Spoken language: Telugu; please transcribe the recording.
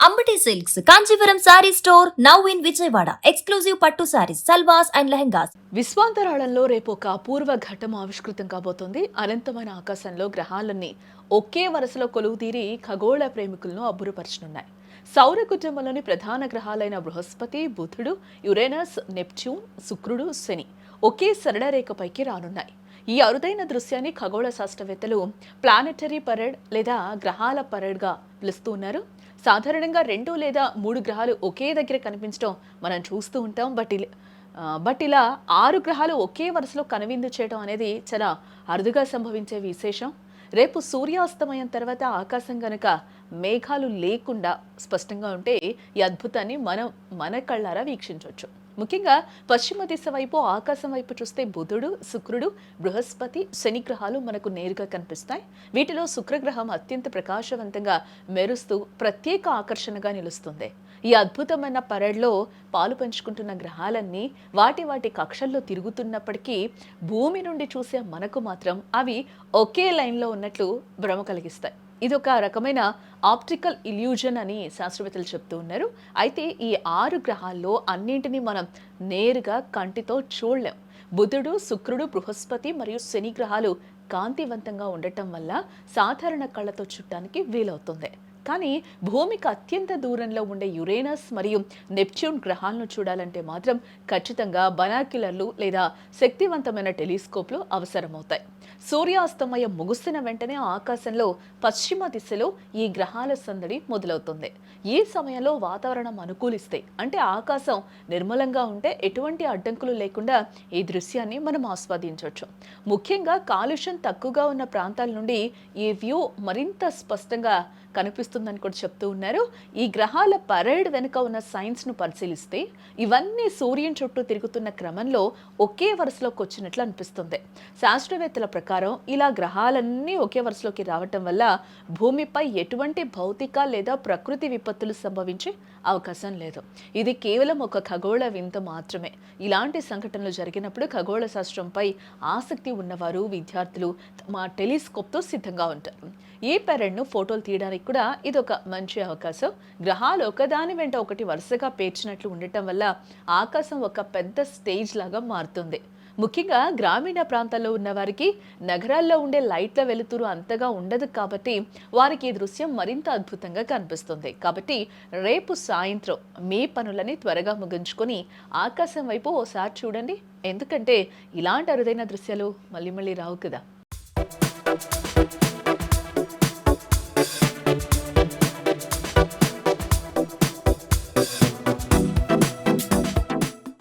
Ambati silks Kanchipuram sorry store now in Vijayawada. Exclusive పట్టు సారీస్, సల్వాస్ అండ్ లెహంగాస్. విశ్వాంతరాళంలో రేపు ఒక అపూర్వ ఘట్టం ఆవిష్కృతం కాబోతోంది. అనంతమైన ఆకాశంలో గ్రహాలన్నీ ఒకే వరుసలో కొలువుతీరి ఖగోళ ప్రేమికులను అబ్బురపరచనున్నాయి. సౌర కుటుంబంలోని ప్రధాన గ్రహాలైన బృహస్పతి, బుధుడు, యురేనస్, నెప్ట్యూన్, శుక్రుడు, శని ఒకే సరళ రేఖపైకి రానున్నాయి. ఈ అరుదైన దృశ్యాన్ని ఖగోళ శాస్త్రవేత్తలు ప్లానెటరీ పరేడ్ లేదా గ్రహాల పరేడ్గా పిలుస్తున్నారు. సాధారణంగా 2 లేదా 3 గ్రహాలు ఒకే దగ్గర కనిపించడం మనం చూస్తూ ఉంటాం. బట్ ఇలా 6 గ్రహాలు ఒకే వరుసలో కనువిందు చేయడం అనేది చాలా అరుదుగా సంభవించే విశేషం. రేపు సూర్యాస్తమయం తర్వాత ఆకాశం గనుక మేఘాలు లేకుండా స్పష్టంగా ఉంటే ఈ అద్భుతాన్ని మన కళ్ళారా వీక్షించవచ్చు. ముఖ్యంగా పశ్చిమ దిశ వైపు ఆకాశం వైపు చూస్తే బుధుడు, శుక్రుడు, బృహస్పతి, శని గ్రహాలు మనకు నేరుగా కనిపిస్తాయి. వీటిలో శుక్రగ్రహం అత్యంత ప్రకాశవంతంగా మెరుస్తూ ప్రత్యేక ఆకర్షణగా నిలుస్తుంది. ఈ అద్భుతమైన పరేడ్లో పాలు పంచుకుంటున్న గ్రహాలన్నీ వాటి కక్షల్లో తిరుగుతున్నప్పటికీ భూమి నుండి చూసే మనకు మాత్రం అవి ఒకే లైన్లో ఉన్నట్లు భ్రమ కలిగిస్తాయి. ఇది ఒక రకమైన ఆప్టికల్ ఇల్యూజన్ అని శాస్త్రవేత్తలు చెప్తూ ఉన్నారు. అయితే ఈ 6 గ్రహాల్లో అన్నింటినీ మనం నేరుగా కంటితో చూడలేం. బుధుడు, శుక్రుడు, బృహస్పతి మరియు శని గ్రహాలు కాంతివంతంగా ఉండటం వల్ల సాధారణ కళ్ళతో చూడటానికి వీలవుతుంది. కానీ భూమికి అత్యంత దూరంలో ఉండే యురేనస్ మరియు నెప్ట్యూన్ గ్రహాలను చూడాలంటే మాత్రం ఖచ్చితంగా బనాక్యులర్లు లేదా శక్తివంతమైన టెలిస్కోప్లు అవసరమవుతాయి. సూర్యాస్తమయం ముగిసిన వెంటనే ఆకాశంలో పశ్చిమ దిశలో ఈ గ్రహాల సందడి మొదలవుతుంది. ఈ సమయంలో వాతావరణం అనుకూలిస్తే, అంటే ఆకాశం నిర్మలంగా ఉంటే ఎటువంటి అడ్డంకులు లేకుండా ఈ దృశ్యాన్ని మనం ఆస్వాదించవచ్చు. ముఖ్యంగా కాలుష్యం తక్కువగా ఉన్న ప్రాంతాల నుండి ఈ వ్యూ మరింత స్పష్టంగా కనిపిస్తుందని కూడా చెప్తూ ఉన్నారు. ఈ గ్రహాల పరేడ్ వెనుక ఉన్న సైన్స్ను పరిశీలిస్తే ఇవన్నీ సూర్యుని చుట్టూ తిరుగుతున్న క్రమంలో ఒకే వరుసలోకి వచ్చినట్లు అనిపిస్తుంది. శాస్త్రవేత్తల ప్రకారం ఇలా గ్రహాలన్నీ ఒకే వరుసలోకి రావటం వల్ల భూమిపై ఎటువంటి భౌతిక లేదా ప్రకృతి విపత్తులు సంభవించే అవకాశం లేదు. ఇది కేవలం ఒక ఖగోళ వింత మాత్రమే. ఇలాంటి సంఘటనలు జరిగినప్పుడు ఖగోళ శాస్త్రంపై ఆసక్తి ఉన్నవారు, విద్యార్థులు తమ టెలిస్కోప్తో సిద్ధంగా ఉంటారు. ఈ పెరెడ్ను ఫోటోలు తీయడానికి కూడా ఇదొక మంచి అవకాశం. గ్రహాలు ఒకదాని వెంట ఒకటి వరుసగా పేర్చినట్లు ఉండటం వల్ల ఆకాశం ఒక పెద్ద స్టేజ్ లాగా మారుతుంది. ముఖ్యంగా గ్రామీణ ప్రాంతాల్లో ఉన్న వారికి నగరాల్లో ఉండే లైట్ల వెలుతురు అంతగా ఉండదు కాబట్టి వారికి ఈ దృశ్యం మరింత అద్భుతంగా కనిపిస్తుంది. కాబట్టి రేపు సాయంత్రం మీ పనులని త్వరగా ముగించుకొని ఆకాశం వైపు ఓసారి చూడండి. ఎందుకంటే ఇలాంటి అరుదైన దృశ్యాలు మళ్ళీ రావు కదా.